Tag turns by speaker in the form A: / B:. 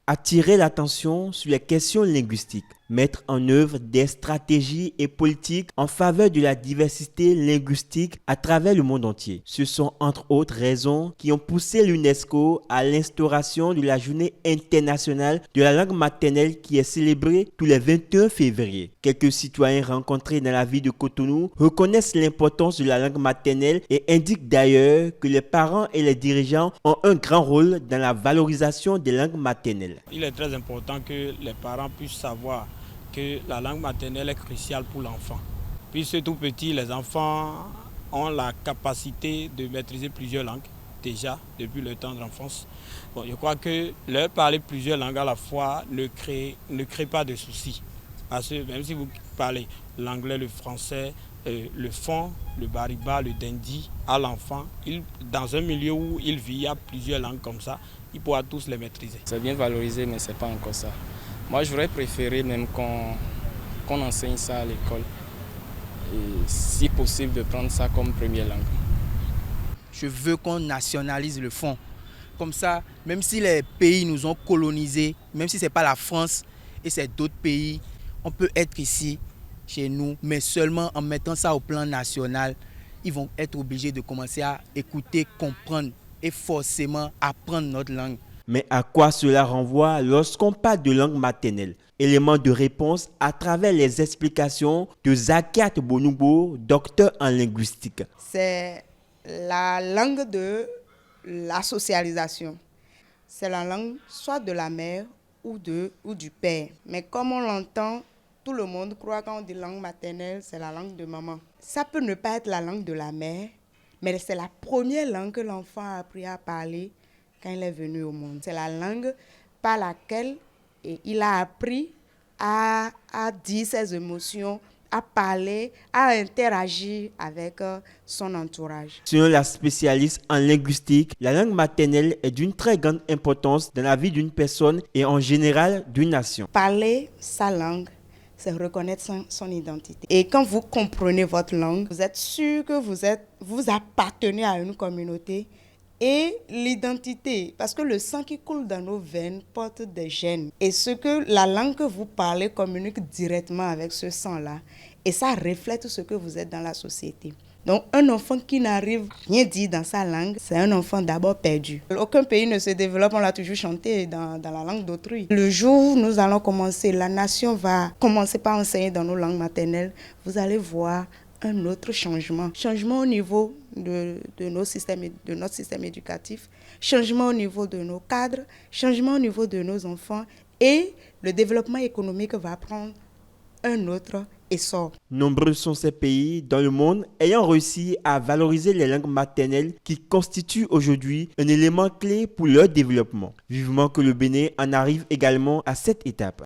A: Attirer l'attention sur les questions linguistiques, mettre en œuvre des stratégies et politiques en faveur de la diversité linguistique à travers le monde entier. Ce sont entre autres raisons qui ont poussé l'UNESCO à l'instauration de la Journée internationale de la langue maternelle qui est célébrée tous les 21 février. Quelques citoyens rencontrés dans la ville de Cotonou reconnaissent l'importance de la langue maternelle et indiquent d'ailleurs que les parents et les dirigeants ont un grand rôle dans la valorisation des langues maternelles.
B: Il est très important que les parents puissent savoir que la langue maternelle est cruciale pour l'enfant. Puisque tout petit, les enfants ont la capacité de maîtriser plusieurs langues, déjà depuis le temps de l'enfance. Bon, je crois que leur parler plusieurs langues à la fois ne crée pas de soucis. Parce que même si vous parlez l'anglais, le français, le fon, le bariba, le dindi à l'enfant, dans un milieu où il vit, il y a plusieurs langues comme ça, il pourra tous les maîtriser.
C: C'est bien valorisé, mais ce n'est pas encore ça. Moi, j'aurais préféré même qu'on enseigne ça à l'école. Et si possible, de prendre ça comme première langue.
D: Je veux qu'on nationalise le fonds. Comme ça, même si les pays nous ont colonisés, même si ce n'est pas la France et c'est d'autres pays, on peut être ici, chez nous, mais seulement en mettant ça au plan national, ils vont être obligés de commencer à écouter, comprendre et forcément apprendre notre langue.
A: Mais à quoi cela renvoie lorsqu'on parle de langue maternelle? Élément de réponse à travers les explications de Zakiat Bonoubo, docteur en linguistique.
E: C'est la langue de la socialisation. C'est la langue soit de la mère ou du père. Mais comme on l'entend, tout le monde croit quand on dit langue maternelle, c'est la langue de maman. Ça peut ne pas être la langue de la mère, mais c'est la première langue que l'enfant a appris à parler quand il est venu au monde. C'est la langue par laquelle il a appris à dire ses émotions, à parler, à interagir avec son entourage.
A: Selon la spécialiste en linguistique, la langue maternelle est d'une très grande importance dans la vie d'une personne et en général d'une nation.
E: Parler sa langue, c'est reconnaître son identité. Et quand vous comprenez votre langue, vous êtes sûr que vous appartenez à une communauté. Et l'identité, parce que le sang qui coule dans nos veines porte des gènes. Et ce que la langue que vous parlez communique directement avec ce sang-là. Et ça reflète ce que vous êtes dans la société. Donc un enfant qui n'arrive rien dire dans sa langue, c'est un enfant d'abord perdu. Aucun pays ne se développe, on l'a toujours chanté dans la langue d'autrui. Le jour où nous allons commencer, la nation va commencer par enseigner dans nos langues maternelles, vous allez voir un autre changement. Changement au niveau de notre système éducatif, changement au niveau de nos cadres, changement au niveau de nos enfants et le développement économique va prendre un autre essor.
A: Nombreux sont ces pays dans le monde ayant réussi à valoriser les langues maternelles qui constituent aujourd'hui un élément clé pour leur développement. Vivement que le Bénin en arrive également à cette étape.